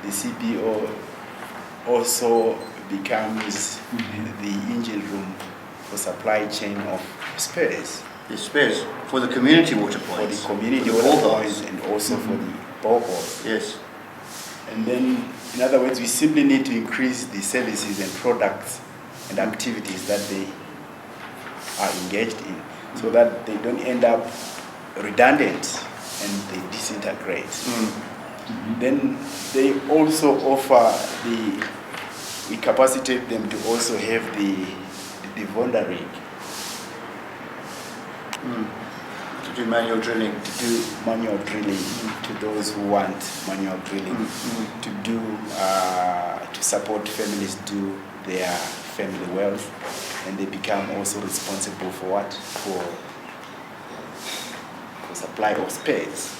the CBO also becomes the engine room for supply chain of spares. The spares for the community water For points. the community for the water boreholes. points and also for the boreholes. Yes. And then, in other words, we simply need to increase the services and products and activities that they are engaged in so that they don't end up redundant and they disintegrate. Then they also offer we capacitate them to also have the Vonda rig. To do manual drilling. To do manual drilling to those who want manual drilling, to do to support families do their family wealth, and they become also responsible for what? For supply of space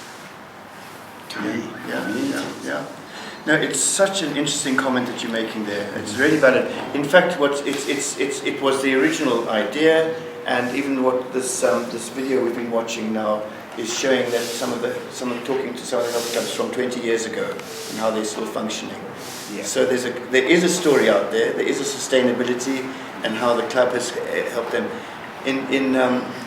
to the community. Yeah. No, it's such an interesting comment that you're making there. It's really valid. In fact, it was the original idea, and even what this video we've been watching now is showing that someone talking to some of the health clubs from 20 years ago and how they're still functioning. Yeah. So there is a story out there. There is a sustainability and how the club has helped them. In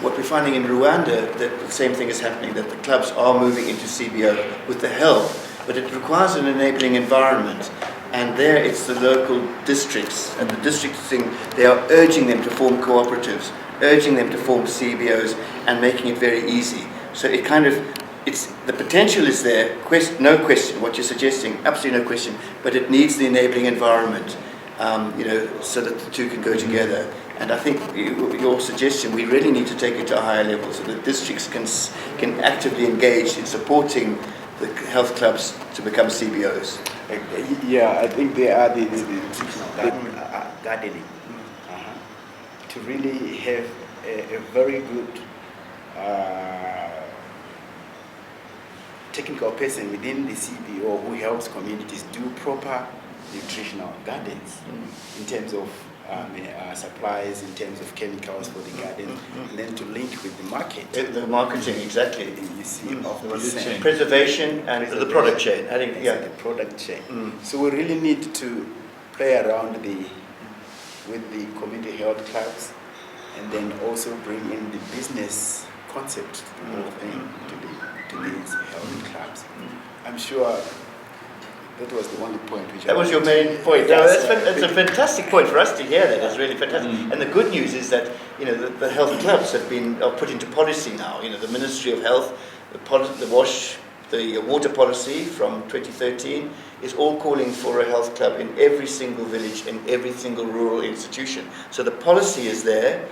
what we're finding in Rwanda, that the same thing is happening. That the clubs are moving into CBO with the help. But it requires an enabling environment, and there it's the local districts, and the districts they are urging them to form cooperatives, urging them to form CBOs, and making it very easy. So the potential is there, no question, what you're suggesting, absolutely no question, but it needs the enabling environment, so that the two can go together. And I think your suggestion, we really need to take it to a higher level so that districts can actively engage in supporting the health clubs to become CBOs. Yeah, I think they are the gardening. To really have a very good technical person within the CBO who helps communities do proper nutritional gardens in terms of supplies, in terms of chemicals for the garden, and then to link with the market. The marketing, exactly. You see, of the preservation and the product chain. The product chain. So we really need to play around with the community health clubs, and then also bring in the business concept to the whole thing, to these health clubs. I'm sure that was the only point which that was your main point. No, that's a fantastic point for us to hear. That is really fantastic. And the good news is that the health clubs are put into policy now. The Ministry of Health, the water policy from 2013 is all calling for a health club in every single village and every single rural institution. So the policy is there.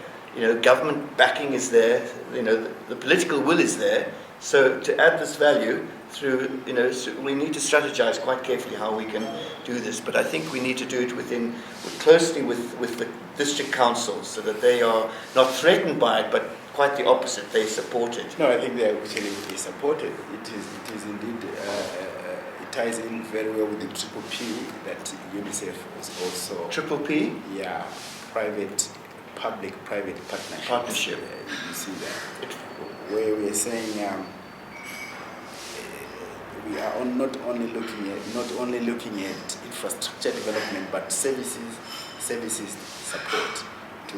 Government backing is there. The political will is there. So to add this value through, so we need to strategize quite carefully how we can do this. But I think we need to do it closely with the district councils so that they are not threatened by it, but quite the opposite. They support it. No, I think they actually support it. It is indeed, it ties in very well with the Triple P that UNICEF was also. Triple P? Yeah, public-private partnership. You see that. Where we are saying we are not only looking at infrastructure development, but services support to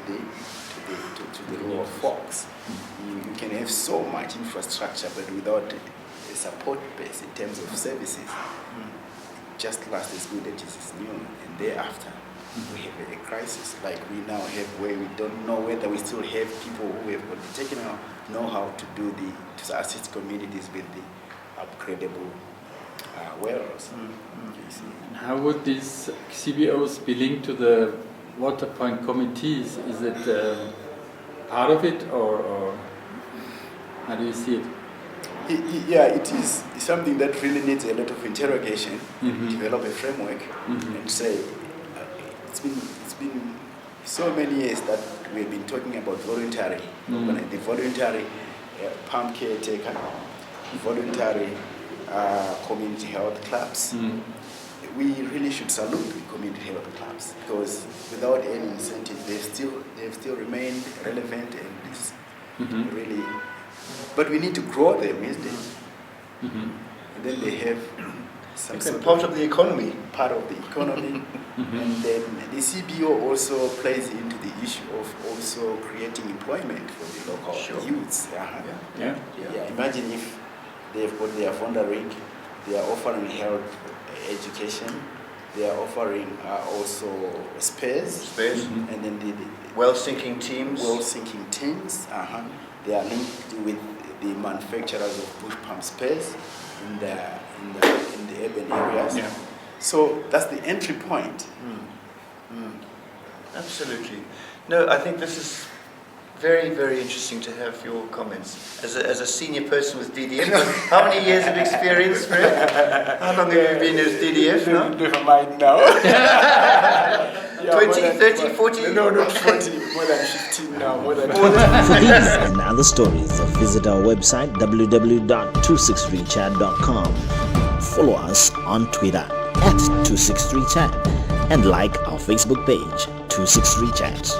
the rural folks. You can have so much infrastructure, but without a support base in terms of services, just lasts as good as it is new, and thereafter we have a crisis like we now have, where we don't know whether we still have people who have got the technical know-how to assist communities with the upgradable wells. How would these CBOs be linked to the water point committees? Is it part of it, or how do you see it? Yeah, it is something that really needs a lot of interrogation. Develop a framework and say it's been so many years that we've been talking about voluntary, the voluntary palm caretaker, voluntary community health clubs. We really should salute the community health clubs, because without any incentive, they've still remained relevant and it's really. But we need to grow them, isn't it? And then they have some It's sort of part of the economy. part of the economy. And then the CBO also plays into the issue of also creating employment for the local Sure. youths. Yeah. Yeah, imagine if they've got their Fonda rig, they are offering health education, they are offering also spares, Spares, and then the well-sinking teams. well sinking teams. They are linked with the manufacturers of bush pump spares in the urban areas. Yeah. So that's the entry point. Absolutely. No, I think this is very, very interesting to have your comments. As a senior person with DDF, how many years of experience, Fred? How long have you been as DDF now? Never mind now. 20, 30, 40? No, not 40. More than 15 now. More than For these and other stories, visit our website www.263chat.com. Follow us on Twitter @263chat and like our Facebook page 263chat.